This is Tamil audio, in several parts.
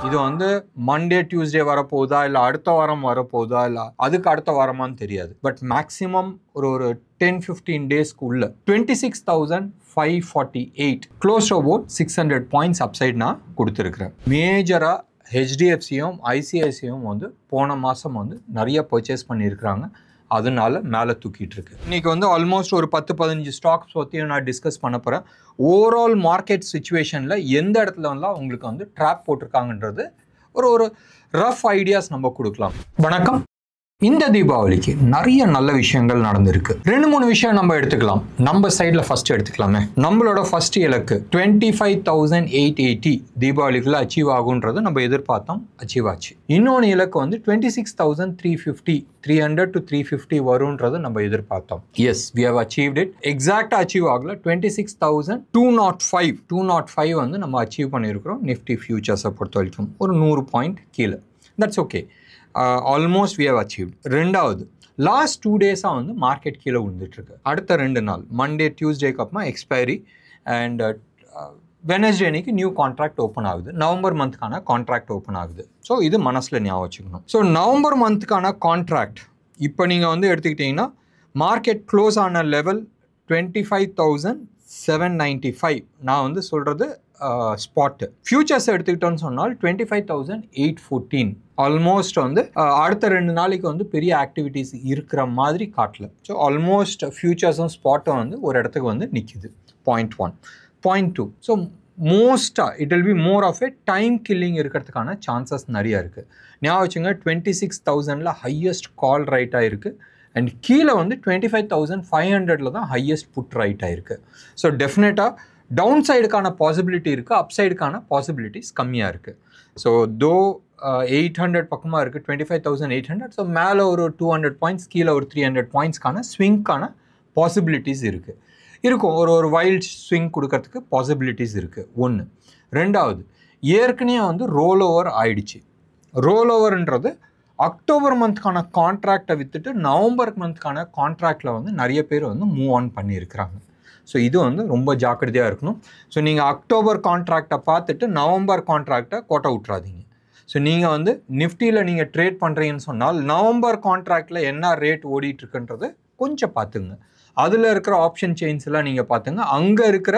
இது வந்து மண்டே டியூஸ்டே வரப்போகுதா இல்லை அடுத்த வாரம் வரப்போகுதா இல்லை அதுக்கு அடுத்த வாரமான்னு தெரியாது. பட் மேக்ஸிமம் ஒரு 10-15 டேஸ்க்குள்ள 26,548 க்ளோஸ் அபவுட் 600 பாயிண்ட்ஸ் அப்சைட் நான் கொடுத்துருக்குறேன். மேஜராக ஹெச்டிஎஃப்சியும் ஐசிஐசியும் வந்து போன மாதம் வந்து நிறைய பர்ச்சேஸ் பண்ணியிருக்கிறாங்க. அதனால மேலே தூக்கிட்டு இருக்கு. இன்னைக்கு வந்து ஆல்மோஸ்ட் ஒரு 10-15 ஸ்டாக்ஸ் பற்றியும் நான் டிஸ்கஸ் பண்ண போகிறேன். ஓவரால் மார்க்கெட் சுச்சுவேஷனில் எந்த இடத்துல வந்தால் உங்களுக்கு வந்து ட்ராப் போட்டிருக்காங்கன்றது ஒரு ரஃப் ஐடியாஸ் நம்ம கொடுக்கலாம். வணக்கம். இந்த தீபாவளிக்கு நிறைய நல்ல விஷயங்கள் நடந்திருக்கு. 2-3 விஷயம் நம்ம எடுத்துக்கலாம். நம்ம சைடில் ஃபர்ஸ்ட் எடுத்துக்கலாமே. நம்மளோட ஃபர்ஸ்ட் இலக்கு 25,880 தீபாவளிக்குள்ள அச்சீவ் ஆகுன்றது நம்ம எதிர்பார்த்தோம், அச்சீவ் ஆச்சு. இன்னொன்று இலக்கு வந்து 26,350 300 to 350 வரும்ன்றது நம்ம எதிர்பார்த்தோம். Yes, we have achieved it. எக்ஸாக்டாக அச்சீவ் ஆகல. 26,205 வந்து நம்ம அச்சீவ் பண்ணியிருக்கிறோம். நிஃப்டி ஃபியூச்சர்ஸை பொறுத்த வரைக்கும் ஒரு 100 பாயிண்ட் கீழே. That's okay. Almost we have achieved. ரெண்டாவது, லாஸ்ட் 2 டேஸாக வந்து மார்க்கெட் கீழே விழுந்துட்டுருக்கு. அடுத்த 2 நாள் மண்டே டியூஸ்டேக்கு அப்புறமா எக்ஸ்பைரி அண்ட் வெனஸ்டே அன்னைக்கு நியூ கான்ட்ராக்ட் ஓப்பன் ஆகுது. நவம்பர் மந்த்துக்கான கான்ட்ராக்ட் ஓப்பன் ஆகுது. ஸோ இது மனசில் ஞாபகம் வச்சுக்கணும். ஸோ நவம்பர் மந்த்துக்கான கான்ட்ராக்ட் இப்போ நீங்கள் வந்து எடுத்துக்கிட்டிங்கன்னா மார்க்கெட் க்ளோஸ் ஆன லெவல் 25,795. நான் வந்து சொல்கிறது ஸ்பாட்டு. ஃபியூச்சர்ஸ் எடுத்துக்கிட்டோன்னு சொன்னால் 25,814. ஆல்மோஸ்ட் வந்து அடுத்த 2 நாளைக்கு வந்து பெரிய ஆக்டிவிட்டீஸ் இருக்கிற மாதிரி காட்டல. ஸோ ஆல்மோஸ்ட் ஃபியூச்சர்ஸும் ஸ்பாட்டும் வந்து ஒரு இடத்துக்கு வந்து நிற்கிது. பாயிண்ட் 1. பாயிண்ட் 2, ஸோ மோஸ்ட்டாக it will be more of a time killing இருக்கிறதுக்கான சான்சஸ் நிறையா இருக்குது. ஞாபகம் வச்சுங்க, 26,000 ஹையஸ்ட் கால் ரைட் ஆகிருக்கு. அண்ட் கீழே வந்து 25,500 தான் ஹையஸ்ட் புட் ரைட் ஆகிருக்கு. ஸோ டெஃபினட்டாக டவுன் சைடுக்கான பாசிபிலிட்டி இருக்குது, அப் சைடுக்கான பாசிபிலிட்டிஸ் கம்மியாக இருக்குது. ஸோ தோ 800 பக்கமாக இருக்குது, 25,800. ஸோ மேலே ஒரு 200 பாயிண்ட்ஸ், கீழே ஒரு 300 பாயிண்ட்ஸ்க்கான ஸ்விங்க்கான பாசிபிலிட்டிஸ் இருக்குது. இருக்கும் ஒரு வைல்ட் ஸ்விங் கொடுக்கறதுக்கு பாசிபிலிட்டிஸ் இருக்குது. ஒன்று. ரெண்டாவது, ஏற்கனவே வந்து ரோல் ஓவர் ஆயிடுச்சு. ரோல் ஓவர்ன்றது அக்டோபர் மந்த்க்கான கான்ட்ராக்டை விற்றுட்டு நவம்பர் மந்த்க்கான கான்ட்ராக்டில் வந்து நிறைய பேர் வந்து மூவ் ஆன் பண்ணியிருக்கிறாங்க. ஸோ இது வந்து ரொம்ப ஜாக்கிரதையாக இருக்கணும். ஸோ நீங்கள் அக்டோபர் கான்ட்ராக்டை பார்த்துட்டு நவம்பர் கான்ட்ராக்டை கோட்டை விட்றாதீங்க. ஸோ நீங்கள் வந்து நிஃப்டியில் நீங்கள் ட்ரேட் பண்ணுறீங்கன்னு சொன்னால் நவம்பர் கான்ட்ராக்டில் என்ன ரேட் ஓடிட்டுருக்குன்றது கொஞ்சம் பார்த்துங்க. அதில் இருக்கிற ஆப்ஷன் செயின்ஸ் எல்லாம் நீங்கள் பார்த்துங்க. அங்கே இருக்கிற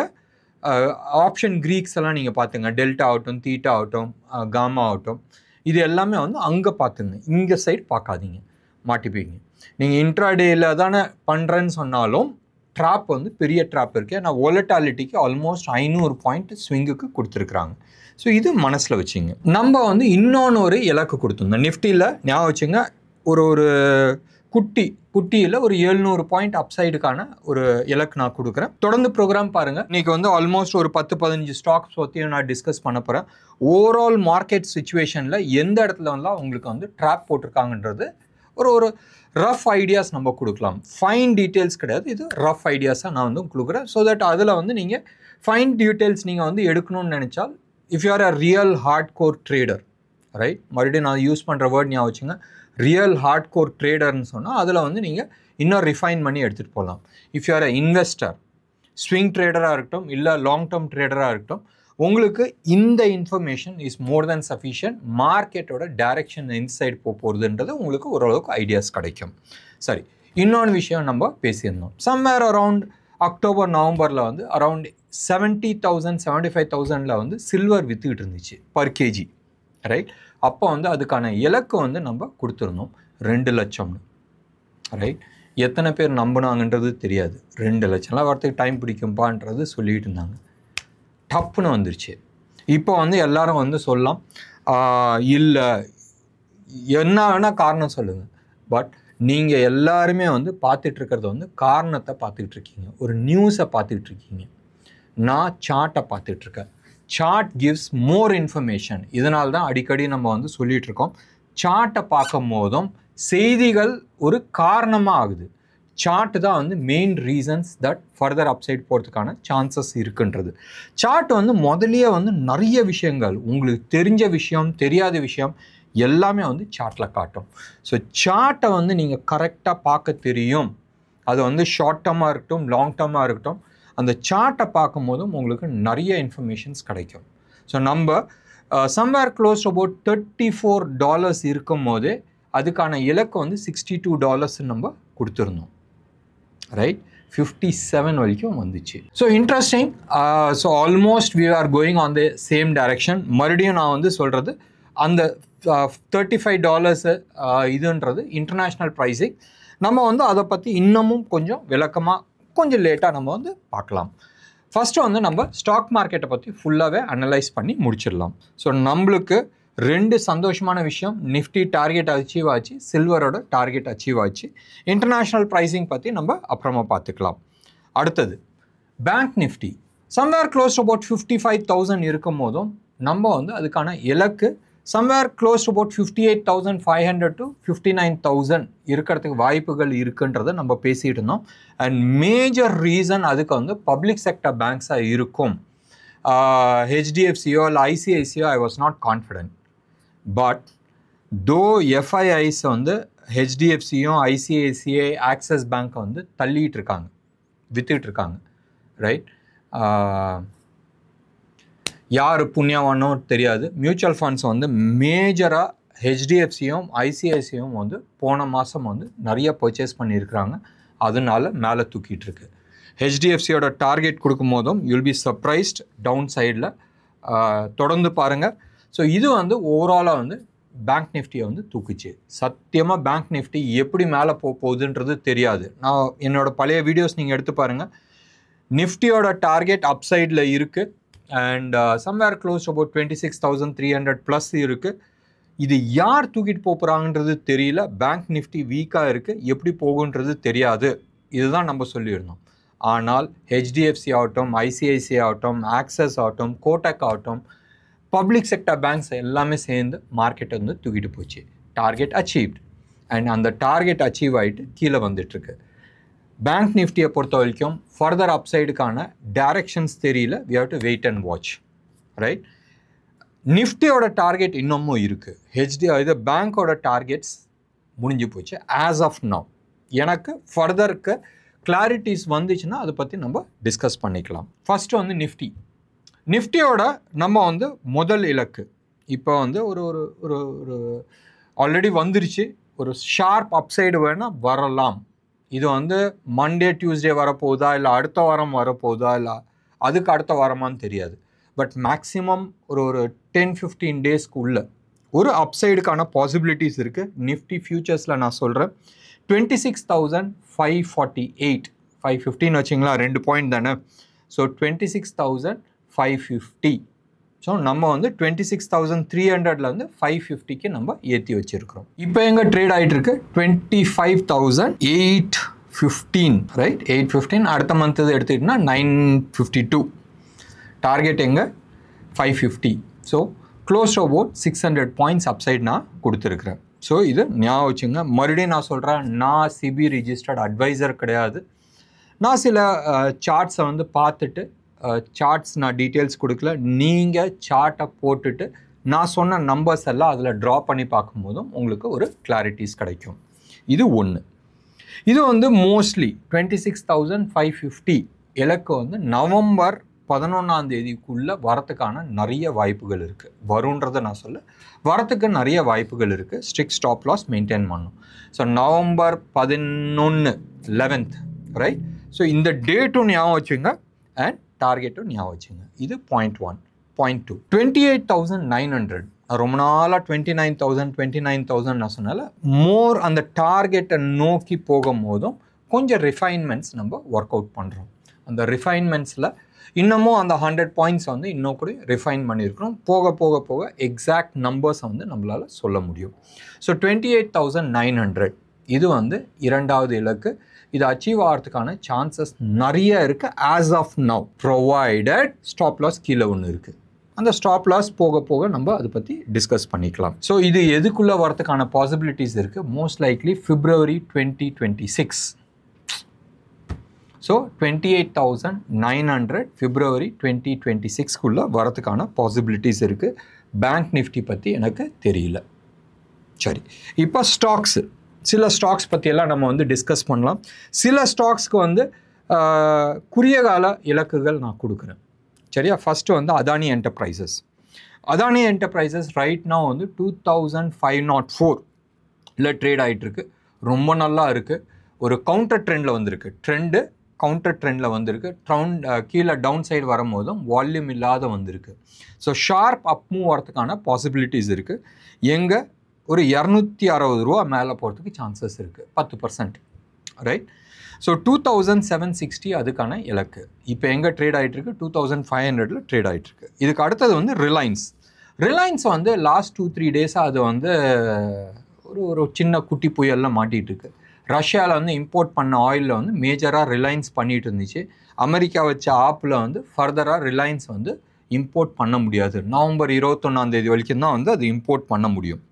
ஆப்ஷன் க்ரீக்ஸ் எல்லாம் நீங்கள் பார்த்துங்க. டெல்டா ஆகட்டும், தீட்டா ஆகட்டும், காமா ஆகட்டும், இது எல்லாமே வந்து அங்கே பார்த்துங்க. இங்கே சைடு பார்க்காதீங்க, மாட்டிப்பீங்க. நீங்கள் இன்ட்ராடேயில் தானே பண்ணுறேன்னு சொன்னாலும் ட்ராப் வந்து பெரிய ட்ராப் இருக்குது. ஏன்னா வாலட்டாலிட்டிக்கு ஆல்மோஸ்ட் 500 பாயிண்ட் ஸ்விங்குக்கு கொடுத்துருக்குறாங்க. ஸோ இது மனசில் வச்சுங்க. நம்ம வந்து இன்னொன்று ஒரு இலக்கு கொடுத்துருந்தோம் நிஃப்டியில். ஞாபகம் வச்சுங்க, ஒரு குட்டியில் ஒரு 700 பாயிண்ட் அப்சைடுக்கான ஒரு இலக்கு நான் கொடுக்குறேன். தொடர்ந்து ப்ரோக்ராம் பாருங்கள். இன்றைக்கி வந்து ஆல்மோஸ்ட் ஒரு 10-15 ஸ்டாக்ஸ் பற்றியும் நான் டிஸ்கஸ் பண்ண போகிறேன். ஓவரால் மார்க்கெட் சுச்சுவேஷனில் எந்த இடத்துல வந்தால் உங்களுக்கு வந்து ட்ராப் போட்டிருக்காங்கன்றது ஒரு ரஃப் ஐடியாஸ் நம்ம கொடுக்கலாம். ஃபைன் டீட்டெயில்ஸ் கிடையாது, இது ரஃப் ஐடியாஸாக நான் வந்து கொடுக்குறேன். ஸோ தட் அதில் வந்து நீங்கள் ஃபைன் டீட்டெயில்ஸ் நீங்கள் வந்து எடுக்கணும்னு நினச்சால், if you are a real hard core trader, right, மறுபடியும் நான் யூஸ் பண்ணுற வேர்ட் ஞாபகம் வச்சுங்க, ரியல் ஹார்ட் கோர் ட்ரேடர்னு சொன்னால் அதில் வந்து நீங்கள் இன்னும் ரிஃபைன் பண்ணி எடுத்துகிட்டு போகலாம். If you are a investor, swing ட்ரேடராக இருக்கட்டும் இல்லை லாங் டேர்ம் ட்ரேடராக இருக்கட்டும், உங்களுக்கு இந்த information is more then sufficient. மார்க்கெட்டோட டைரக்ஷன் இன்சைட் போகிறதுன்றது உங்களுக்கு ஓரளவுக்கு ஐடியாஸ் கிடைக்கும். சரி, இன்னொன்று விஷயம் நம்ம பேசியிருந்தோம். சம்வேர் அரவுண்ட் அக்டோபர் நவம்பரில் வந்து அரவுண்ட் 70,000 75,000 வந்து சில்வர் விற்றுக்கிட்டு இருந்துச்சு பர் கேஜி, ரைட். அப்போ வந்து அதுக்கான இலக்கு வந்து நம்ம கொடுத்துருந்தோம் 2 லட்சம்னு, ரைட். எத்தனை பேர் நம்பினாங்கன்றது தெரியாது. 2 லட்சம்லாம் வரத்துக்கு டைம் பிடிக்கும்பான்றது சொல்லிகிட்டு இருந்தாங்க. டப்புன்னு வந்துருச்சு. இப்போ வந்து எல்லாரும் வந்து சொல்லலாம், இல்லை என்ன வேணால் காரணம் சொல்லுங்கள். பட் நீங்கள் எல்லாருமே வந்து பார்த்துட்ருக்கிறது வந்து காரணத்தை பார்த்துட்ருக்கீங்க, ஒரு நியூஸை பார்த்துட்ருக்கீங்க. நான் சார்ட்டை பார்த்துட்ருக்கேன். Chart gives more information. இதனால தான் அடிக்கடி நம்ம வந்து சொல்லிகிட்ருக்கோம், சார்ட்டை பார்க்கும் போதும் செய்திகள் ஒரு காரணமாக ஆகுது. சார்ட் தான் வந்து main reasons that further upside போகிறதுக்கான சான்சஸ் இருக்குன்றது. சார்ட் வந்து முதலியே வந்து நிறைய விஷயங்கள், உங்களுக்கு தெரிஞ்ச விஷயம், தெரியாத விஷயம் எல்லாமே வந்து சார்ட்டில் காட்டும். ஸோ சார்ட்டை வந்து நீங்கள் கரெக்டாக பார்க்க தெரியும். அது வந்து ஷார்ட் டேர்மாக இருக்கட்டும், லாங் டேர்மாக இருக்கட்டும், அந்த சார்ட்டை பார்க்கும் போதும் உங்களுக்கு நிறைய இன்ஃபர்மேஷன்ஸ் கிடைக்கும். ஸோ நம்ம somewhere close to about $34 இருக்கும் போது அதுக்கான இலக்கு வந்து $62 நம்ம கொடுத்துருந்தோம், ரைட்? 57 வரைக்கும் வந்துச்சு. So interesting. So almost we are going on the same direction. மறுபடியும் நான் வந்து சொல்கிறது அந்த $35 இதுன்றது இன்டர்நேஷ்னல் ப்ரைஸிங். நம்ம வந்து அதை பற்றி இன்னமும் கொஞ்சம் விளக்கமாக கொஞ்சம் லேட்டாக நம்ம வந்து பார்க்கலாம். ஃபஸ்ட்டு வந்து நம்ம ஸ்டாக் மார்க்கெட்டை பற்றி ஃபுல்லாகவே அனலைஸ் பண்ணி முடிச்சிடலாம். ஸோ நம்மளுக்கு 2 சந்தோஷமான விஷயம், நிஃப்டி டார்கெட் அச்சீவ் ஆச்சு, சில்வரோட டார்கெட் அச்சீவ் ஆச்சு. இன்டர்நேஷ்னல் ப்ரைஸிங் பற்றி நம்ம அப்புறமா பார்த்துக்கலாம். அடுத்தது bank Nifty somewhere close to about 55,000 இருக்கும் போதும் நம்ம வந்து அதுக்கான இலக்கு somewhere close to about 58,500 to 59,000 இருக்கிறதுக்கு வாய்ப்புகள் இருக்குன்றதை நம்ம பேசிகிட்டு இருந்தோம். அண்ட் மேஜர் ரீசன் அதுக்கு வந்து பப்ளிக் செக்டர் பேங்க்ஸாக இருக்கும். HDFCயோ இல்லை ICICIயோ I was not confident. But though FIIs வந்து HDFCயும் ICICI ஆக்சிஸ் பேங்க்கை வந்து தள்ளிட்டு இருக்காங்க, வித்துட்டு இருக்காங்க, ரைட்? யார் புண்ணியவானோ தெரியாது. மியூச்சுவல் ஃபண்ட்ஸ் வந்து மேஜராக HDFCயும் ICICIயும் வந்து போன மாதம் வந்து நிறைய பர்ச்சேஸ் பண்ணியிருக்கிறாங்க. அதனால மேலே தூக்கிட்டு இருக்கு. HDFCயோட டார்கெட் கொடுக்கும் போதும் யூல் பி சர்ப்ரைஸ்ட் டவுன் சைடில். தொடர்ந்து பாருங்கள். ஸோ இது வந்து ஓவராலாக வந்து பேங்க் நிஃப்டியை வந்து தூக்குச்சு. சத்தியமாக பேங்க் நிஃப்டி எப்படி மேலே போகுதுன்றது தெரியாது. நான் என்னோடய பழைய வீடியோஸ் நீங்கள் எடுத்து பாருங்கள். நிஃப்டியோட டார்கெட் அப்சைடில் இருக்குது and somewhere close about 26,300 plus இருக்குது. இது யார் தூக்கிட்டு போகிறாங்கன்றது தெரியல. பேங்க் நிஃப்டி வீக்காக இருக்குது, எப்படி போகுன்றது தெரியாது. இதுதான் நம்ம சொல்லியிருந்தோம். ஆனால் HDFC ஆகட்டும், ICICI ஆகட்டும், ஆக்சிஸ் ஆகட்டும், கோட்டக் ஆகட்டும், பப்ளிக் செக்டர் பேங்க்ஸ் எல்லாமே சேர்ந்து மார்க்கெட்டை வந்து தூக்கிட்டு போச்சு. டார்கெட் அச்சீவ்ட் அண்ட் அந்த டார்கெட் அச்சீவ் ஆகிட்டு கீழே வந்துட்டுருக்கு. பேங்க் நிஃப்டியை பொறுத்த வரைக்கும் ஃபர்தர் அப்சைடுக்கான டைரக்ஷன்ஸ் தெரியல. We have to wait and watch, right? நிஃப்டியோட டார்கெட் இன்னமும் இருக்குது. இது பேங்க்கோட டார்கெட்ஸ் முடிஞ்சு போச்சு ஆஸ் ஆஃப் நவ். எனக்கு ஃபர்தருக்கு கிளாரிட்டிஸ் வந்துச்சுன்னா அதை பற்றி நம்ம டிஸ்கஸ் பண்ணிக்கலாம். ஃபஸ்ட்டு வந்து நிஃப்டியோட நம்ம வந்து முதல் இலக்கு இப்போ வந்து ஒரு ஒரு ஒரு ஒரு ஆல்ரெடி வந்துருச்சு. ஒரு ஷார்ப் அப்சைடு வேணால் வரலாம். இது வந்து மண்டே டியூஸ்டே வரப்போகுதா இல்லை அடுத்த வாரம் வரப்போகுதா இல்லை அதுக்கு அடுத்த வாரமானு தெரியாது. பட் மேக்ஸிமம் ஒரு 10-15 டேஸ்க்குள்ள ஒரு அப்சைடுக்கான பாசிபிலிட்டிஸ் இருக்குது. நிஃப்டி ஃபியூச்சர்ஸில் நான் சொல்கிறேன் 26,548, 515 வச்சிங்களா, 2 பாயிண்ட் தானே. ஸோ 26,550. ஸோ நம்ம வந்து 26,300லேருந்து 550க்கு நம்ம ஏற்றி வச்சுருக்கிறோம். இப்போ எங்கே ட்ரேட் ஆகிட்டுருக்கு 25,815, ரைட்? 815. அடுத்த மந்த் இது எடுத்துக்கிட்டோம்னா 952. டார்கெட் எங்கே 550. So close to about 600 points upside நான் கொடுத்துருக்குறேன். ஸோ இது ஞாபகம் வச்சுங்க. மறுபடியும் நான் சொல்கிறேன், நான் சிபி ரிஜிஸ்டர்ட் அட்வைசர் கிடையாது. நான் சில சார்ட்ஸை வந்து பார்த்துட்டு சார்ட்ஸ் நான் டீட்டெயில்ஸ் கொடுக்கல. நீங்கள் சார்ட்டை போட்டுட்டு நான் சொன்ன நம்பர்ஸ் எல்லாம் அதில் ட்ரா பண்ணி பார்க்கும்போதும் உங்களுக்கு ஒரு கிளாரிட்டிஸ் கிடைக்கும். இது ஒன்று. இது வந்து மோஸ்ட்லி 26,550 இலக்கு வந்து நவம்பர் 11 வரத்துக்கான நிறைய வாய்ப்புகள் இருக்குது. வருன்றதை நான் சொல்ல, வரத்துக்கு நிறைய வாய்ப்புகள் இருக்குது. ஸ்ட்ரிக்ட் ஸ்டாப் லாஸ் மெயின்டைன் பண்ணும். So November 11th, right? So இந்த டேட்டும் ஞாபகம் வச்சுங்க அண்ட் டார்கெட்டும் ஞாபகம் வச்சுங்க. இது பாயிண்ட் 1. பாயிண்ட் 2, 28,900. ரொம்ப நாளாக 29,000 நான் சொன்னால மோர் அந்த டார்கெட்டை நோக்கி போகும் போதும் கொஞ்சம் ரிஃபைன்மெண்ட்ஸ் நம்ம ஒர்க் அவுட் பண்ணுறோம். அந்த ரிஃபைன்மெண்ட்ஸில் இன்னமும் அந்த 100 பாயிண்ட்ஸ் வந்து இன்னும் கூட ரிஃபைன் பண்ணியிருக்கிறோம். போக போக போக எக்ஸாக்ட் நம்பர்ஸை வந்து நம்மளால் சொல்ல முடியும். ஸோ 28,900 இது வந்து இரண்டாவது இலக்கு. இது அச்சீவ் ஆகிறதுக்கான சான்சஸ் நிறைய இருக்குது as of now, provided stop loss கீழே ஒன்று இருக்குது. அந்த ஸ்டாப் லாஸ் போக போக நம்ம அதை பற்றி டிஸ்கஸ் பண்ணிக்கலாம். ஸோ இது எதுக்குள்ளே வரதுக்கான பாசிபிலிட்டிஸ் இருக்குது? Most likely February 2026. So 28,900 February 2026க்குள்ளே வரதுக்கான பாசிபிலிட்டிஸ் இருக்குது. பேங்க் நிஃப்டி பற்றி எனக்கு தெரியல. சரி, இப்போ ஸ்டாக்ஸு, சில ஸ்டாக்ஸ் பற்றியெல்லாம் நம்ம வந்து டிஸ்கஸ் பண்ணலாம். சில ஸ்டாக்ஸ்க்கு வந்து குறுகிய கால இலக்குகள் நான் கொடுக்குறேன். சரியா? ஃபஸ்ட்டு வந்து Adani enterprises. Adani enterprises right now வந்து 2504 இல்லை ட்ரேட் ஆகிட்டுருக்கு. ரொம்ப நல்லா இருக்குது. ஒரு கவுண்டர் ட்ரெண்டில் வந்திருக்கு. கவுண்டர் ட்ரெண்டில் வந்திருக்கு. கீழே டவுன் சைடு வரும்போதும் வால்யூம் இல்லாத வந்திருக்கு. ஸோ ஷார்ப் அப் மூவ் வரதுக்கான பாசிபிலிட்டிஸ் இருக்குது. எங்கே ஒரு 260 ரூபா மேலே போகிறதுக்கு சான்சஸ் இருக்குது, 10%. ரைட். ஸோ 2760 அதுக்கான இலக்கு. இப்போ எங்கே ட்ரேட் ஆகிட்டுருக்கு? 2500 ட்ரேட் ஆகிட்டுருக்கு. இதுக்கு அடுத்தது வந்து ரிலையன்ஸ் வந்து லாஸ்ட் 2-3 டேஸாக அது வந்து ஒரு சின்ன குட்டி புயலில் மாட்டிகிட்டு இருக்கு. ரஷ்யாவில் வந்து இம்போர்ட் பண்ண ஆயிலில் வந்து மேஜராக ரிலையன்ஸ் பண்ணிகிட்டு இருந்துச்சு. அமெரிக்கா வச்ச ஆப்பில் வந்து ஃபர்தராக ரிலையன்ஸ் வந்து இம்போர்ட் பண்ண முடியாது. நவம்பர் 21 வரைக்கும் தான் வந்து அது இம்போர்ட் பண்ண முடியும்.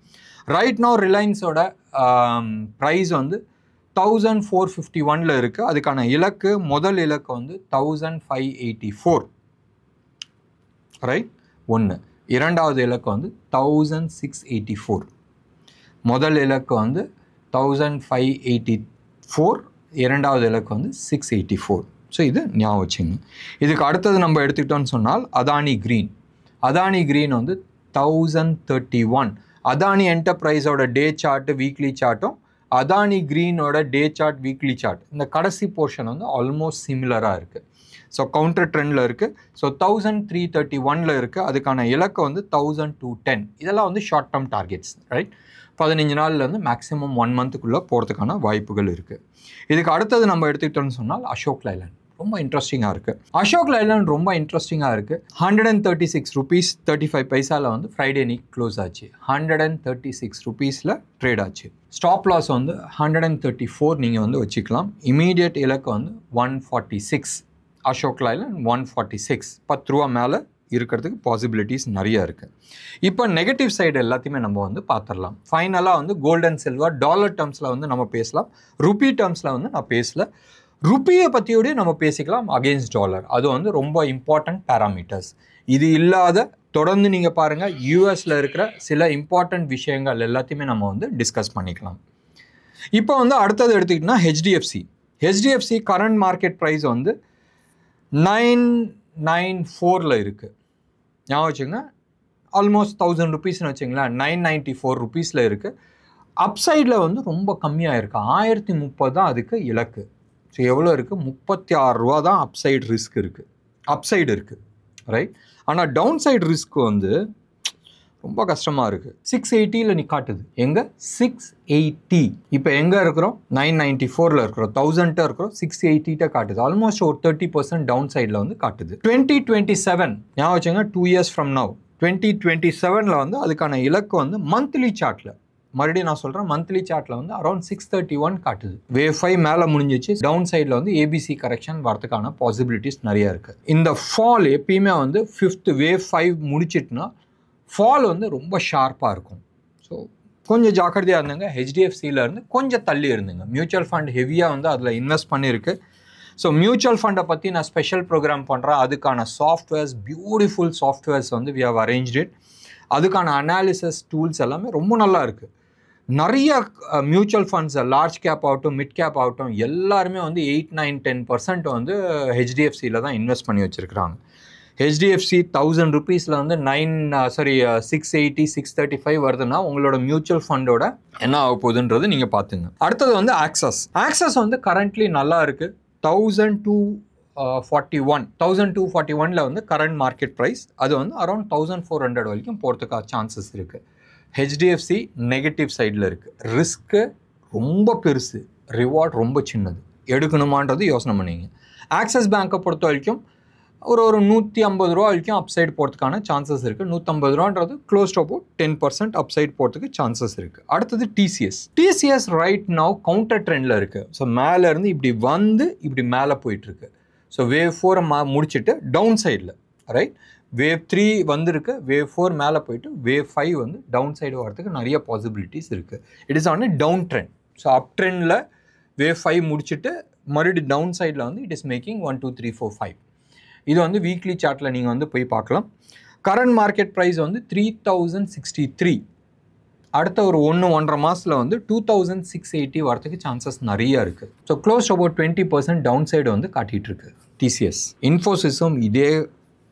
ரைட் now ரிலையன்ஸோட ப்ரைஸ் வந்து 1451 இருக்குது. அதுக்கான இலக்கு, முதல் இலக்கு வந்து 1584. ரைட். ஒன்று. இரண்டாவது இலக்கு வந்து 1684. முதல் இலக்கு வந்து 1584, இரண்டாவது இலக்கு வந்து 684. ஸோ இது ஞாபகம் வச்சுங்க. இதுக்கு அடுத்தது நம்ம எடுத்துக்கிட்டோம்னு சொன்னால் அதானி கிரீன் வந்து 1031. அதானி என்டர்பிரைஸோட டே சார்ட்டு, வீக்லி சார்ட்டும் அதானி கிரீனோட டே சார்ட், வீக்லி சார்ட் இந்த கடைசி போர்ஷன் வந்து ஆல்மோஸ்ட் சிமிலராக இருக்குது. ஸோ கவுண்டர் ட்ரெண்டில் இருக்குது. ஸோ 1331 இருக்குது. அதுக்கான இலக்கு வந்து 1210. இதெல்லாம் வந்து ஷார்ட் டேர்ம் டார்கெட்ஸ். ரைட். 15 நாள்லேருந்து மேக்ஸிமம் 1 மந்த்துக்குள்ளே போகிறதுக்கான வாய்ப்புகள் இருக்குது. இதுக்கு அடுத்தது நம்ம எடுத்துக்கிட்டோம்னு சொன்னால் அசோக் லைலாண்ட் ரொம்ப இன்ட்ரெஸ்டிங்காக இருக்குது. 136 rupees 35 பைசாவில் வந்து ஃப்ரைடே நீக் க்ளோஸ் ஆச்சு. 136 rupeesல ட்ரேட் ஆச்சு. ஸ்டாப் லாஸ் வந்து 134 நீங்கள் வந்து வச்சுக்கலாம். இமீடியட் இலக்கு வந்து 146. அசோக் லைலாண்ட் 146. 10 ரூபா மேலே இருக்கிறதுக்கு பாசிபிலிட்டிஸ் நிறையா இருக்குது. இப்போ நெகட்டிவ் சைடு எல்லாத்தையுமே நம்ம வந்து பார்த்துடலாம். ஃபைனலாக வந்து கோல்டு அண்ட் சில்வர் டாலர் டேர்ம்ஸில் வந்து நம்ம பேசலாம். ருப்பி டேர்ம்ஸில் வந்து நான் பேசல. ருப்பியை பற்றியோடய நம்ம பேசிக்கலாம் அகெயின்ஸ்ட் டாலர். அது வந்து ரொம்ப இம்பார்ட்டன்ட் பேராமீட்டர்ஸ். இது இல்லாத தொடர்ந்து நீங்கள் பாருங்கள் யூஎஸில் இருக்கிற சில இம்பார்ட்டன்ட் விஷயங்கள் எல்லாத்தையுமே நம்ம வந்து டிஸ்கஸ் பண்ணிக்கலாம். இப்போ வந்து அடுத்தது எடுத்துக்கிட்டோம்னா ஹெச்டிஎஃப்சி கரண்ட் மார்க்கெட் ப்ரைஸ் வந்து 994 இருக்குது. ஞாபகம் வச்சுங்க. ஆல்மோஸ்ட் 1000 rupeesன்னு வச்சுங்களேன். 994 rupeesல இருக்குது. அப்சைடில் வந்து ரொம்ப கம்மியாக இருக்குது. 1030 தான் அதுக்கு இலக்கு. ஸோ எவ்வளோ இருக்குது? 36 ரூபா தான் அப்சைடு இருக்குது. ரைட். ஆனால் டவுன் சைடு ரிஸ்க் வந்து ரொம்ப கஷ்டமாக இருக்குது. 680 நீ காட்டுது. எங்கே? 680. இப்போ எங்கே இருக்கிறோம்? 994 இருக்கிறோம். 1000 இருக்கிறோம். 680 காட்டுது. ஆல்மோஸ்ட் ஒரு 30% டவுன் சைடில் வந்து காட்டுது. 2027 ஞாபகம் வச்சுங்க. 2 years from now 2027 வந்து அதுக்கான இலக்கு வந்து மந்த்லி சார்ட்டில், மறுபடியும் நான் சொல்கிறேன், மந்த்லி சார்ட்டில் வந்து அரௌண்ட் 631 காட்டுது. வேவ் 5 மேலே முடிஞ்சிச்சு. டவுன் சைடில் வந்து ஏபிசி கரெக்ஷன் வரதுக்கான பாசிபிலிட்டிஸ் நிறையா இருக்குது. இந்த ஃபால் எப்பயுமே வந்து 5th வேவ் 5 முடிச்சிட்டுனா ஃபால் வந்து ரொம்ப ஷார்ப்பாக இருக்கும். ஸோ கொஞ்சம் ஜாக்கிரதையாக இருந்துங்க. ஹெச்டிஎஃப்சியிலேருந்து கொஞ்சம் தள்ளி இருந்துங்க. மியூச்சுவல் ஃபண்ட் ஹெவியாக வந்து அதில் இன்வெஸ்ட் பண்ணியிருக்கு. ஸோ மியூச்சுவல் ஃபண்டை பற்றி நான் ஸ்பெஷல் ப்ரோக்ராம் பண்ணுறேன். அதுக்கான சாஃப்ட்வேர்ஸ், பியூட்டிஃபுல் சாஃப்ட்வேர்ஸ் வந்து வி ஹவ் அரேஞ்ச்ட் இட். அதுக்கான அனாலிசிஸ் டூல்ஸ் எல்லாமே ரொம்ப நல்லா இருக்குது. நிறைய மியூச்சுவல் ஃபண்ட்ஸ் லார்ஜ் கேப் ஆகட்டும், மிட் கேப் ஆகட்டும், எல்லாருமே வந்து 8, 9, 10% வந்து ஹெச்டிஎஃப்சியில் தான் இன்வெஸ்ட் பண்ணி வச்சுருக்கிறாங்க. ஹெச்டிஎஃப்சி 1000 rupeesல வந்து 680, 635 வருதுன்னா உங்களோட மியூச்சுவல் ஃபண்டோட என்ன ஆக போகுதுன்றது நீங்கள் பார்த்துங்க. அடுத்தது வந்து ஆக்சஸ் வந்து கரண்ட்லி நல்லா இருக்குது. 1241 வந்து கரண்ட் மார்க்கெட் ப்ரைஸ். அது வந்து அரௌண்ட் 1400 வரைக்கும் போகிறதுக்கான சான்சஸ் இருக்குது. ஹெச்டிஎஃப்சி நெகட்டிவ் சைடில் இருக்குது. ரிஸ்க்கு ரொம்ப பெருசு, ரிவார்ட் ரொம்ப சின்னது. எடுக்கணுமான்றது யோசனை பண்ணிங்க. ஆக்சிஸ் பேங்க்கை பொறுத்த வரைக்கும் ஒரு 150 ரூபா வரைக்கும் அப்சைட் போகிறதுக்கான சான்சஸ் இருக்குது. 150 ரூபான்றது க்ளோஸ் டு அபவுட் 10% அப்சைட் போகிறதுக்கு சான்சஸ் இருக்குது. அடுத்தது டிசிஎஸ் ரைட் நவ் கவுண்டர் ட்ரெண்டில் இருக்குது. ஸோ மேலேருந்து இப்படி வந்து இப்படி மேலே போயிட்டுருக்கு. ஸோ வேவ் 4 முடிச்சுட்டு டவுன் சைடில், ரைட், வேவ் 3 வந்திருக்கு. வேவ் 4 மேலே போயிட்டு வேவ் 5 வந்து டவுன் சைடு வரதுக்கு நிறைய பாசிபிலிட்டிஸ் இருக்குது. It is on a down trend. So அப் ட்ரெண்டில் வேவ் 5 முடிச்சுட்டு மறுபடியும் டவுன் சைடில் வந்து இட் இஸ் மேக்கிங் 1, 2, 3, 4, 5. இது வந்து வீக்லி சார்ட்டில் நீங்கள் வந்து போய் பார்க்கலாம். கரண்ட் மார்க்கெட் ப்ரைஸ் வந்து 3063. அடுத்த ஒரு 1-1.5 மாதத்தில் வந்து 2680 வரதுக்கு சான்சஸ் நிறையா இருக்குது. So close about 20% down side வந்து காட்டிகிட்டு இருக்கு டிசிஎஸ். இன்ஃபோசிஸும் இதே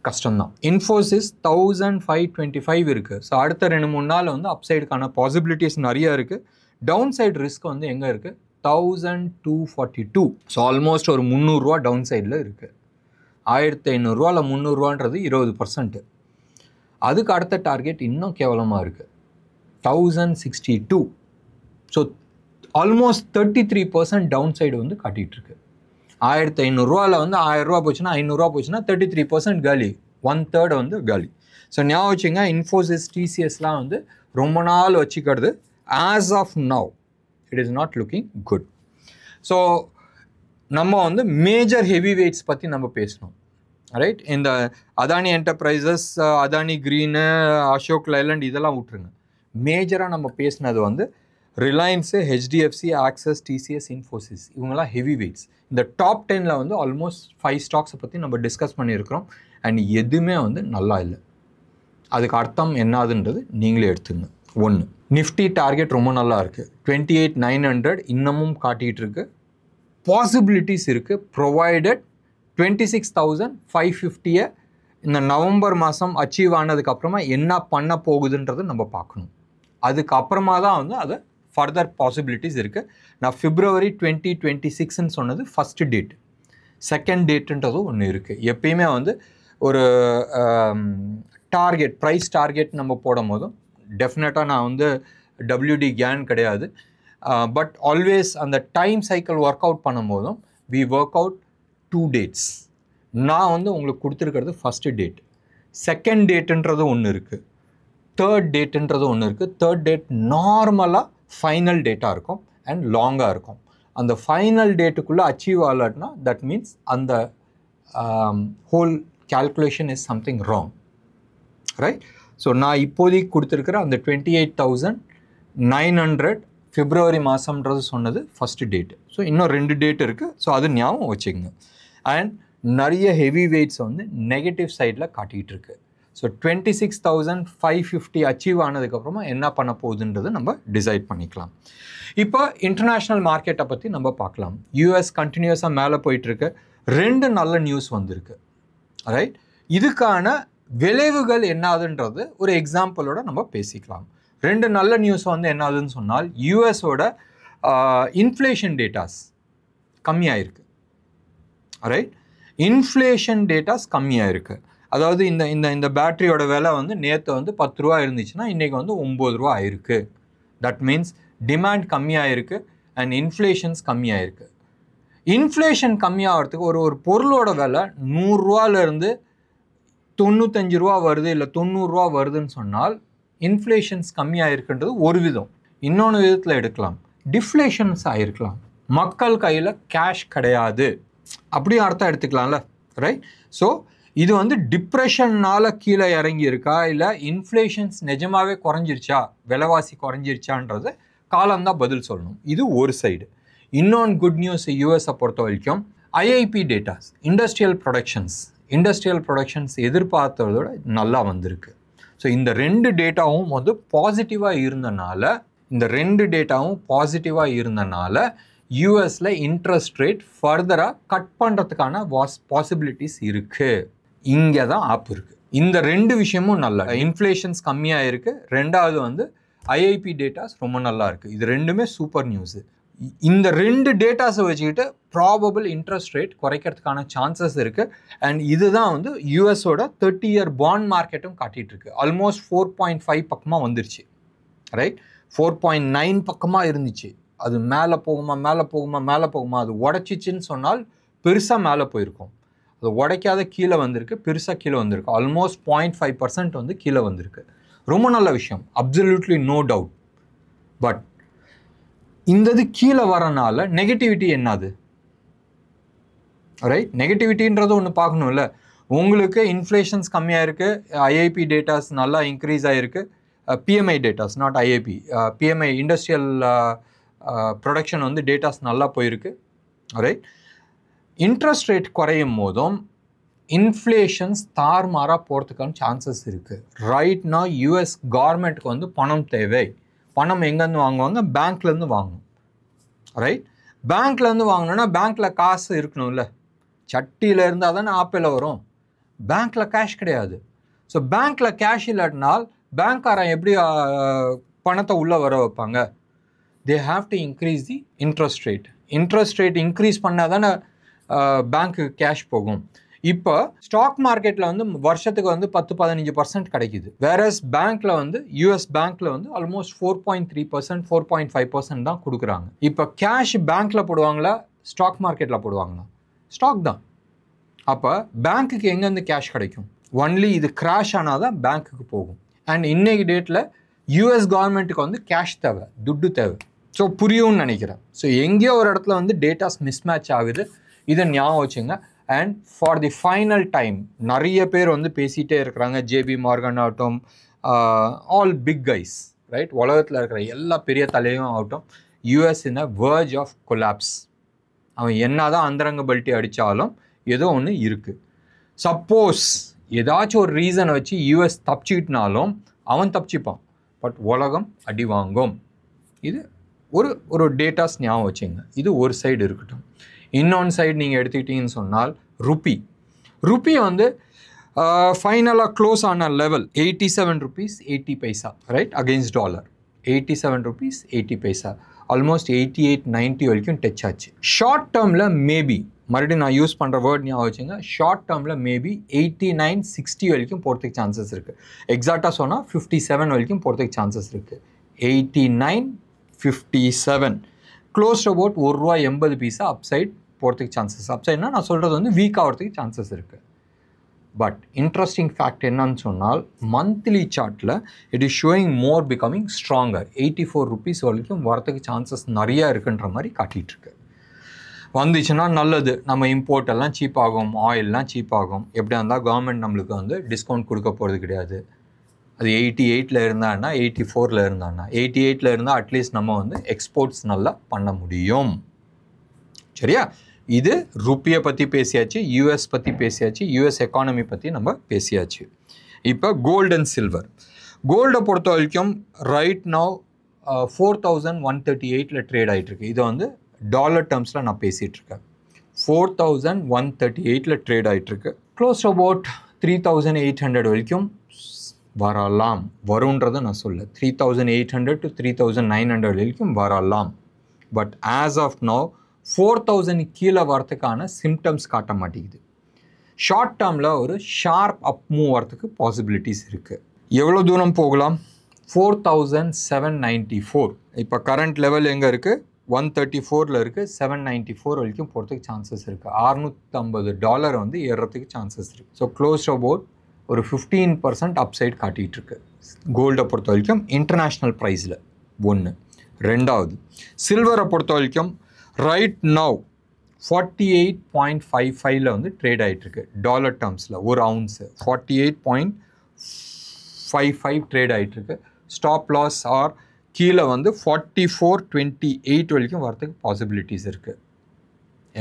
கஷ்டம்தான். இன்ஃபோசிஸ் 1525 இருக்குது. ஸோ அடுத்த 2-3 நாள் வந்து அப்சைடுக்கான பாசிபிலிட்டிஸ் நிறையா இருக்குது. டவுன் சைடு ரிஸ்க் வந்து எங்கே இருக்குது? 1242. ஸோ ஆல்மோஸ்ட் ஒரு 300 ரூபா டவுன் சைடில் இருக்குது. 1500 இல்லை 300 20%. அதுக்கு அடுத்த டார்கெட் இன்னும் கேவலமாக இருக்குது, 1062. ஸோ ஆல்மோஸ்ட் 33% டவுன் சைடு வந்து காட்டிகிட்டு இருக்கு. 1500 வந்து 1000 ரூபா போச்சுன்னா 500 போச்சுன்னா 33% காலி, 1/3 வந்து காலி. ஸோ ஞாபகம் வச்சுங்க, இன்ஃபோசிஸ் டிசிஎஸ்லாம் வந்து ரொம்ப நாள் வச்சுக்கிறது. As of now it is not looking good. So நம்ம வந்து மேஜர் ஹெவி வெயிட்ஸ் பற்றி நம்ம பேசணும், ரைட்? இந்த Adani enterprises, Adani green, Ashok Leyland இதெல்லாம் விட்டுருங்க. மேஜராக நம்ம பேசினது வந்து Reliance, HDFC, access, TCS, Infosys, இவங்கெல்லாம் ஹெவி வெயிட்ஸ். இந்த டாப் 10ல் வந்து ஆல்மோஸ்ட் 5 ஸ்டாக்ஸை பற்றி நம்ம டிஸ்கஸ் பண்ணியிருக்கிறோம். அண்ட் எதுவுமே வந்து நல்லா இல்லை. அதுக்கு அர்த்தம் என்னதுன்றது நீங்களே எடுத்துங்க. 1, நிஃப்டி டார்கெட் ரொம்ப நல்லா இருக்குது, 28,900 இன்னமும் காட்டிகிட்டு இருக்கு. பாசிபிலிட்டிஸ் இருக்குது, ப்ரொவைடட் 26,550 இந்த நவம்பர் மாதம் அச்சீவ் ஆனதுக்கப்புறமா என்ன பண்ண போகுதுன்றது நம்ம பார்க்கணும். அதுக்கப்புறமா தான் வந்து அதை ஃபர்தர் பாசிபிலிட்டிஸ் இருக்குது. நான் February 2026ன்னு சொன்னது ஃபஸ்ட்டு டேட். செகண்ட் டேட்டுன்றது ஒன்று இருக்குது. எப்பயுமே வந்து ஒரு டார்கெட், ப்ரைஸ் டார்கெட் நம்ம போடும் போதும் டெஃபினட்டாக நான் வந்து WD கேன் கிடையாது. பட் ஆல்வேஸ் அந்த டைம் சைக்கிள் ஒர்க் அவுட் பண்ணும்போதும் வி ஒர்க் அவுட் 2 டேட்ஸ். நான் வந்து உங்களுக்கு கொடுத்துருக்கிறது ஃபஸ்ட்டு டேட். செகண்ட் டேட்டுன்றது ஒன்று இருக்குது, தேர்ட் டேட்டுன்றது ஒன்று இருக்குது. தேர்ட் டேட் நார்மலாக ஃபைனல் டேட்டாக இருக்கும் அண்ட் லாங்காக இருக்கும். அந்த ஃபைனல் டேட்டுக்குள்ளே அச்சீவ் ஆகலன்னா தட் மீன்ஸ் அந்த whole calculation is something wrong, right? So நான் இப்போதைக்கு கொடுத்துருக்கிற அந்த 28,900 February மாதம்ன்றது சொன்னது ஃபஸ்ட்டு டேட்டு. ஸோ இன்னும் 2 டேட் இருக்குது. ஸோ அது ஞாபகம் வச்சுக்கோங்க. அண்ட் நிறைய ஹெவி வெயிட்ஸ் வந்து நெகட்டிவ் சைடில் காட்டிகிட்டு இருக்கு. ஸோ 26,550 அச்சீவ் ஆனதுக்கப்புறமா என்ன பண்ண போகுதுன்றது நம்ம டிசைட் பண்ணிக்கலாம். இப்போ இன்டர்நேஷ்னல் மார்க்கெட்டை பற்றி நம்ம பார்க்கலாம். யூஎஸ் கண்டினியூஸாக மேலே போயிட்டுருக்கு. 2 நல்ல நியூஸ் வந்திருக்கு, ரைட்? இதுக்கான விளைவுகள் என்னதுன்றது ஒரு எக்ஸாம்பிளோட நம்ம பேசிக்கலாம். 2 நல்ல நியூஸ் வந்து என்னதுன்னு சொன்னால், யூஎஸோட இன்ஃப்ளேஷன் டேட்டாஸ் கம்மியாயிருக்கு, ரைட்? இன்ஃப்ளேஷன் டேட்டாஸ் கம்மியாயிருக்கு. அதாவது இந்த இந்த இந்த பேட்டரியோட விலை வந்து நேற்று வந்து 10 ரூபா இருந்துச்சுன்னா இன்றைக்கி வந்து 9 ரூபா ஆயிருக்கு. தட் மீன்ஸ் டிமாண்ட் கம்மியாயிருக்கு அண்ட் இன்ஃப்ளேஷன்ஸ் கம்மியாயிருக்கு. இன்ஃப்ளேஷன் கம்மியாகிறதுக்கு ஒரு பொருளோட விலை 100 ரூபாலேருந்து 95 ரூபா வருது, இல்லை 90 ரூபா வருதுன்னு சொன்னால் இன்ஃப்ளேஷன்ஸ் கம்மியாயிருக்குன்றது ஒரு விதம். இன்னொன்று விதத்தில் எடுக்கலாம், டிஃப்ளேஷன்ஸ் ஆகிருக்கலாம். மக்கள் கையில் கேஷ் கிடையாது அப்படியும் அர்த்தம் எடுத்துக்கலாம்ல, ரைட்? ஸோ இது வந்து டிப்ரெஷன்னால் கீழே இறங்கி இருக்கா, இல்லை இன்ஃப்ளேஷன்ஸ் நிஜமாகவே குறைஞ்சிருச்சா, விலைவாசி குறைஞ்சிருச்சான்றது காலம்தான் பதில் சொல்லணும். இது ஒரு சைடு. இன்னொன்று குட் நியூஸ் யூஎஸை பொறுத்த வரைக்கும் ஐஐபி டேட்டாஸ், இண்டஸ்ட்ரியல் ப்ரொடக்ஷன்ஸ் எதிர்பார்த்ததோட நல்லா வந்திருக்கு. ஸோ இந்த 2 டேட்டாவும் வந்து பாசிட்டிவாக இருந்தனால யூஎஸில் இன்ட்ரெஸ்ட் ரேட் ஃபர்தராக கட் பண்ணுறதுக்கான பாசிபிலிட்டிஸ் இருக்குது. இங்கே தான் ஆப் இருக்குது. இந்த 2 விஷயமும் நல்லா, இன்ஃப்ளேஷன்ஸ் கம்மியாக இருக்குது, 2வது வந்து ஐஐபி டேட்டாஸ் ரொம்ப நல்லா இருக்குது. இது 2மே சூப்பர் நியூஸு. இந்த 2 டேட்டாஸை வச்சுக்கிட்டு ப்ராபபிள் இன்ட்ரெஸ்ட் ரேட் குறைக்கிறதுக்கான சான்சஸ் இருக்குது. அண்ட் இதுதான் வந்து யூஎஸோட 30-year பாண்ட் மார்க்கெட்டும் காட்டிகிட்டு இருக்கு. ஆல்மோஸ்ட் 4.5 பக்கமாக வந்துருச்சு, ரைட்? 4.9 பக்கமாக இருந்துச்சு. அது மேலே போகுமா, அது உடச்சிச்சின்னு சொன்னால் பெருசாக மேலே போயிருக்கும். அது உடைக்காத கீழே வந்திருக்கு, பெருசாக கீழே வந்திருக்கு. ஆல்மோஸ்ட் 0.5% வந்து கீழே வந்திருக்கு. ரொம்ப நல்ல விஷயம், அப்சல்யூட்லி நோ டவுட். பட் இந்த இது கீழே வரனால நெகட்டிவிட்டி என்னது, ரைட்? நெகட்டிவிட்டின்றது ஒன்று பார்க்கணும்ல. உங்களுக்கு இன்ஃப்ளேஷன்ஸ் கம்மியாக இருக்குது, ஐஐபி டேட்டாஸ் நல்லா இன்க்ரீஸ் ஆகிருக்கு. BMI datas, not IIP, BMI industrial production வந்து டேட்டாஸ் நல்லா போயிருக்கு, ரைட்? இன்ட்ரெஸ்ட் ரேட் குறையும் போதும் இன்ஃப்ளேஷன்ஸ் தார்மாராக போகிறதுக்கான சான்சஸ் இருக்குது. ரைட்னா யூஎஸ் கவர்மெண்ட்டுக்கு வந்து பணம் தேவை. பணம் எங்கேருந்து வாங்குவாங்க? பேங்க்லேருந்து வாங்கணும், ரைட்? பேங்க்லேருந்து வாங்கணுன்னா பேங்க்கில் காசு இருக்கணும்ல. சட்டியில் இருந்தால் தானே ஆப்பிள் வரும். பேங்க்கில் கேஷ் கிடையாது. ஸோ பேங்க்கில் கேஷ் இல்லாட்டினால் பேங்க்காரன் எப்படி பணத்தை உள்ளே வர வைப்பாங்க? They have to increase the interest rate. Interest rate increase பண்ணால் தானே பேங்க்குக்கு கேஷ் போகும். இப்போ ஸ்டாக் மார்க்கெட்டில் வந்து வருஷத்துக்கு வந்து 10-15% கிடைக்குது. வேறஸ் பேங்க்கில் வந்து யூஎஸ் பேங்க்கில் வந்து ஆல்மோஸ்ட் 4.3%, 4.5% தான் கொடுக்குறாங்க. இப்போ கேஷ் பேங்க்கில் போடுவாங்களா, ஸ்டாக் மார்க்கெட்டில் போடுவாங்களா? ஸ்டாக் தான். அப்போ பேங்க்குக்கு எங்கேருந்து கேஷ் கிடைக்கும்? ஒன்லி இது கிராஷ் ஆனால் தான் பேங்க்குக்கு போகும். அண்ட் இன்னைக்கு டேட்டில் யூஎஸ் கவர்மெண்ட்டுக்கு வந்து கேஷ் தேவை, துட்டு தேவை. ஸோ புரியும்னு நினைக்கிறேன். ஸோ எங்கேயோ ஒரு இடத்துல வந்து டேட்டாஸ் மிஸ்மேட்ச் ஆகுது. இதை ஞாபகம் வச்சுங்க. And for the final time நிறைய பேர் வந்து பேசிகிட்டே இருக்கிறாங்க. ஜேபி மார்கன் ஆகட்டும், ஆல் பிக் கைஸ், ரைட், உலகத்தில் இருக்கிற எல்லா பெரிய தலையும் ஆகட்டும், US in a verge of collapse. அவன் என்ன தான் அந்தரங்க பல்ட்டி அடித்தாலும் ஏதோ ஒன்று இருக்குது. சப்போஸ் ஏதாச்சும் ஒரு ரீசனை வச்சு யூஎஸ் தப்பிச்சுக்கிட்டனாலும் அவன் தப்பிச்சுப்பான். பட் உலகம் அடி வாங்கும். இது ஒரு டேட்டாஸ் ஞாபகம் வச்சுங்க. இது ஒரு சைடு இருக்கட்டும். இன்னொன்று சைடு நீங்கள் எடுத்துக்கிட்டீங்கன்னு சொன்னால் ருப்பி வந்து ஃபைனலாக க்ளோஸ் ஆன level 87 rupees 80 paisa, right, against dollar. 87 rupees 80 paisa, almost 88-90 வரைக்கும் டச் ஆச்சு. ஷார்ட் டேர்மில் மேபி, மறுபடியும் நான் யூஸ் பண்ணுற வேர்ட் ஞாபகம் வச்சுங்க, ஷார்ட் டேர்மில் மேபி 89-60 வரைக்கும் போகிறதுக்கு சான்சஸ் இருக்குது. எக்ஸாக்டாக சொன்னால் 57 வரைக்கும் போகிறதுக்கு சான்சஸ் இருக்குது. 89-57 க்ளோஸ் அபவுட் ₹1.80 அப்சைட் போகிறதுக்கு சான்சஸ். அப்சைட்னா நான் சொல்கிறது வந்து வீக் ஆகிறதுக்கு சான்சஸ் இருக்குது. பட் இன்ட்ரெஸ்டிங் ஃபேக்ட் என்னன்னு சொன்னால், மந்த்லி சார்ட்டில் it is showing more becoming stronger. 84 rupees வரைக்கும் வரத்துக்கு சான்சஸ் நிறையா இருக்குன்ற மாதிரி காட்டிகிட்ருக்கு. வந்துச்சுன்னா நல்லது. நம்ம இம்போர்ட் எல்லாம் சீப் ஆகும், ஆயிலெலாம் சீப் ஆகும். எப்படியா இருந்தால் கவர்மெண்ட் நம்மளுக்கு வந்து டிஸ்கவுண்ட் கொடுக்க போகிறது கிடையாது. அது 88 இருந்தான்னா 84 இருந்தான்னா 88 இருந்தால் அட்லீஸ்ட் நம்ம வந்து எக்ஸ்போர்ட்ஸ் நல்லா பண்ண முடியும். சரியா? இது ருப்பியை பற்றி பேசியாச்சு, யூஎஸ் பற்றி பேசியாச்சு, யூஎஸ் எக்கானமி பற்றி நம்ம பேசியாச்சு. இப்போ கோல்டு அண்ட் சில்வர். கோல்டை பொறுத்த வரைக்கும் ரைட் நவ் 4138 ட்ரேட் ஆகிட்டுருக்கு. இதை வந்து டாலர் டேர்ம்ஸில் நான் பேசிகிட்ருக்கேன். 4138 ட்ரேட் ஆகிட்டுருக்கு. க்ளோஸ் அபவுட் 3800 வரைக்கும் வரலாம். வருன்றதை நான் சொல்ல, 3800 to 3900 வரைக்கும் வரலாம். பட் ஆஸ் ஆஃப் நவ் 4000 கீழே வரத்துக்கான சிம்டம்ஸ் காட்ட மாட்டேங்குது. ஷார்ட் டேர்மில் ஒரு ஷார்ப் அப் மூவ் வரத்துக்கு பாசிபிலிட்டிஸ் இருக்குது. எவ்வளோ தூரம் போகலாம்? 4794. இப்போ கரண்ட் லெவல் எங்கே இருக்குது? 134 இருக்குது. 794 வரைக்கும் போகிறதுக்கு சான்சஸ் இருக்குது. $650 வந்து ஏறுறதுக்கு சான்சஸ் இருக்குது. ஸோ க்ளோஸ் அபவுட் ஒரு 15% அப்சைட் காட்டிகிட்டு இருக்கு கோல்டை பொறுத்த வரைக்கும் இன்டர்நேஷ்னல் ப்ரைஸில். ஒன்று. ரெண்டாவது, சில்வரை பொறுத்த வரைக்கும் ரைட் நவ் 48.55 வந்து ட்ரேட் ஆகிட்டுருக்கு. டாலர் டேர்ம்ஸில் ஒரு அவுன்ஸு 48.55 ட்ரேட் ஆகிட்டுருக்கு. ஸ்டாப் லாஸ் ஆர் கீழே வந்து 44.28 வரைக்கும் வரத்துக்கு பாசிபிலிட்டிஸ் இருக்குது.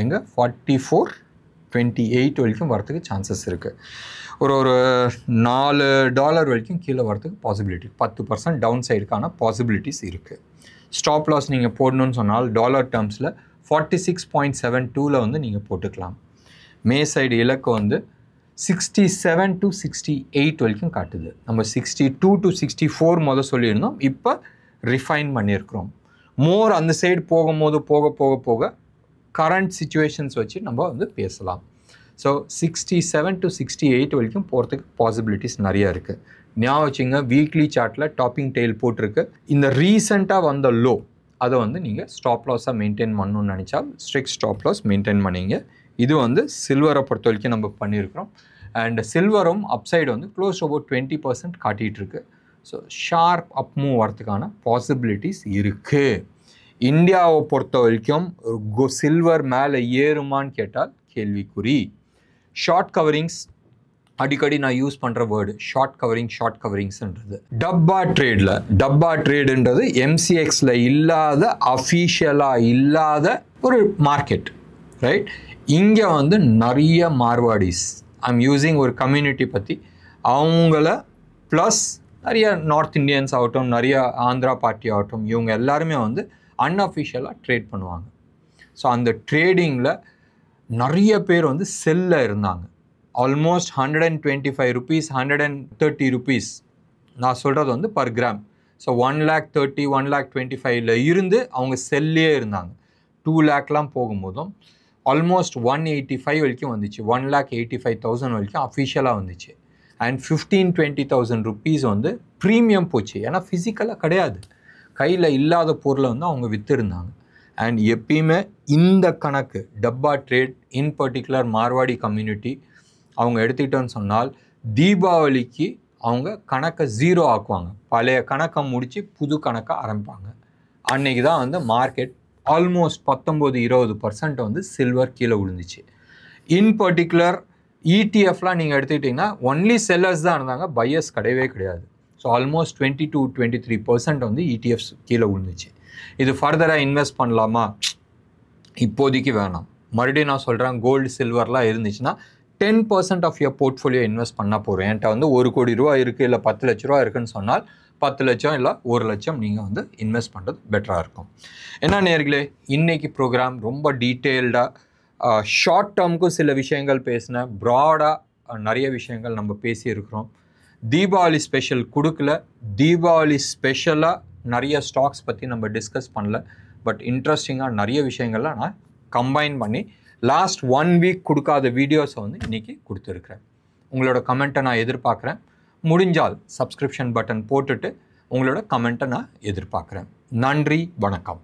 எங்கே? 44.28 வரைக்கும் வரத்துக்கு சான்சஸ் இருக்குது. ஒரு $4 வரைக்கும் கீழே வரத்துக்கு பாசிபிலிட்டி, 10% டவுன் சைடுக்கான பாசிபிலிட்டிஸ் இருக்குது. ஸ்டாப் லாஸ் நீங்கள் போடணும்னு சொன்னால் டாலர் டேர்ம்ஸில் 46.72 வந்து நீங்கள் போட்டுக்கலாம். மே சைடு இலக்கு வந்து 67 to 68 வரைக்கும் காட்டுது. நம்ம 62 to 64 சொல்லியிருந்தோம். இப்போ ரிஃபைன் பண்ணியிருக்கிறோம். மோர் அந்த சைடு போகும்போது போக கரண்ட் சிச்சுவேஷன்ஸ் வச்சு நம்ம வந்து பேசலாம். ஸோ 67 to 68 வரைக்கும் போகிறதுக்கு பாசிபிலிட்டிஸ் நிறையா இருக்குது. ஞாபகம் வச்சுங்க, வீக்லி சார்ட்டில் டாப்பிங் டெயில் போட்டிருக்கு. இந்த ரீசெண்டாக வந்த லோ அதை வந்து நீங்கள் ஸ்டாப் லாஸாக மெயின்டைன் பண்ணணும்னு நினச்சால் ஸ்ட்ரிக்ட் ஸ்டாப் லாஸ் மெயின்டைன் பண்ணிங்க. இது வந்து சில்வரை பொறுத்த வரைக்கும் நம்ம பண்ணியிருக்கிறோம். அண்ட் சில்வரும் அப்சைடு வந்து க்ளோஸ் அபவுட் 20% காட்டிகிட்ருக்கு. ஸோ ஷார்ப் அப் மூவ் வரத்துக்கான பாசிபிலிட்டிஸ் இருக்குது. இந்தியாவை பொறுத்த வரைக்கும் சில்வர் மேலே ஏறுமான்னு கேட்டால் கேள்விக்குறி. ஷார்ட் கவரிங்ஸ், அடிக்கடி நான் யூஸ் பண்ணுற வேர்டு ஷார்ட் கவரிங்ஸ்ன்றது. டப்பா ட்ரேடுன்றது MCXல இல்லாத, அஃபீஷியலாக இல்லாத ஒரு மார்க்கெட், ரைட்? இங்கே வந்து நிறைய மார்வாடிஸ், ஐம் யூஸிங் ஒரு கம்யூனிட்டி பற்றி, அவங்கள ப்ளஸ் நிறைய நார்த் இந்தியன்ஸ் ஆகட்டும், நிறைய ஆந்திரா பார்ட்டி ஆகட்டும், இவங்க எல்லாருமே வந்து அன்அஃபிஷியலாக ட்ரேட் பண்ணுவாங்க. ஸோ அந்த ட்ரேடிங்கில் நிறைய பேர் வந்து செல்லில் இருந்தாங்க. ஆல்மோஸ்ட் 125 rupees 130 rupees நான் சொல்கிறது வந்து பர் கிராம். ஸோ 1,30,000 1,25,000 இருந்து அவங்க செல்லே இருந்தாங்க. 2 lakhலாம் போகும்போதும் ஆல்மோஸ்ட் 185 வரைக்கும் வந்துச்சு. 1,85,000 வரைக்கும் அஃபிஷியலாக வந்துச்சு. அண்ட் 15-20,000 rupees வந்து ப்ரீமியம் போச்சு. ஏன்னா ஃபிசிக்கலாக கிடையாது, கையில் இல்லாத பொருளை வந்து அவங்க விற்றுருந்தாங்க. அண்ட் எப்பயுமே இந்த கணக்கு டப்பா trade in particular Marwari community அவங்க எடுத்துக்கிட்டோன்னு சொன்னால் தீபாவளிக்கு அவங்க கணக்கை 0 ஆக்குவாங்க. பழைய கணக்கை முடித்து புது கணக்கை ஆரம்பிப்பாங்க. அன்றைக்கி தான் வந்து மார்க்கெட் ஆல்மோஸ்ட் 19-20% வந்து சில்வர் கீழே விழுந்துச்சு. இன் பர்டிகுலர் இடிஎஃப்லாம் நீங்கள் எடுத்துக்கிட்டிங்கன்னா ஒன்லி செல்லர்ஸ் தான் இருந்தாங்க, பையர்ஸ் கிடையவே கிடையாது. ஸோ ஆல்மோஸ்ட் 20-23% வந்து இடிஎஃப்ஸ் கீழே விழுந்துச்சு. இது ஃபர்தராக இன்வெஸ்ட் பண்ணலாமா? இப்போதைக்கு வேணாம். மறுபடியும் நான் சொல்கிறேன், கோல்டு சில்வர்லாம் இருந்துச்சுன்னா 10% ஆஃப் யர் போர்ட்ஃபோலியோ இன்வெஸ்ட் பண்ணால் போகிறோம். என்கிட்ட வந்து 1 கோடி ரூபா இருக்குது, இல்லை 10 லட்ச ரூபா இருக்குதுன்னு சொன்னால் 10 லட்சம் இல்லை 1 லட்சம் நீங்கள் வந்து இன்வெஸ்ட் பண்ணுறது பெட்டராக இருக்கும். என்ன நேயர்களே, இன்றைக்கி ப்ரோக்ராம் ரொம்ப டீட்டெயில்டாக ஷார்ட் டேர்முக்கும் சில விஷயங்கள் பேசினேன், ப்ராடாக நிறைய விஷயங்கள் நம்ம பேசியிருக்கிறோம். தீபாவளி ஸ்பெஷல் கொடுக்கல, தீபாவளி ஸ்பெஷலாக நிறைய ஸ்டாக்ஸ் பற்றி நம்ம டிஸ்கஸ் பண்ணல. பட் இன்ட்ரெஸ்டிங்காக நிறைய விஷயங்கள்லாம் நான் கம்பைன் பண்ணி லாஸ்ட் 1 வீக் கொடுக்காத வீடியோஸை வந்து இன்றைக்கி கொடுத்துருக்குறேன். உங்களோட கமெண்ட்டை நான் எதிர்பார்க்குறேன். முடிஞ்சால் சப்ஸ்கிரிப்ஷன் பட்டன் போட்டுட்டு உங்களோட கமெண்ட்டை நான் எதிர்பார்க்குறேன். நன்றி, வணக்கம்.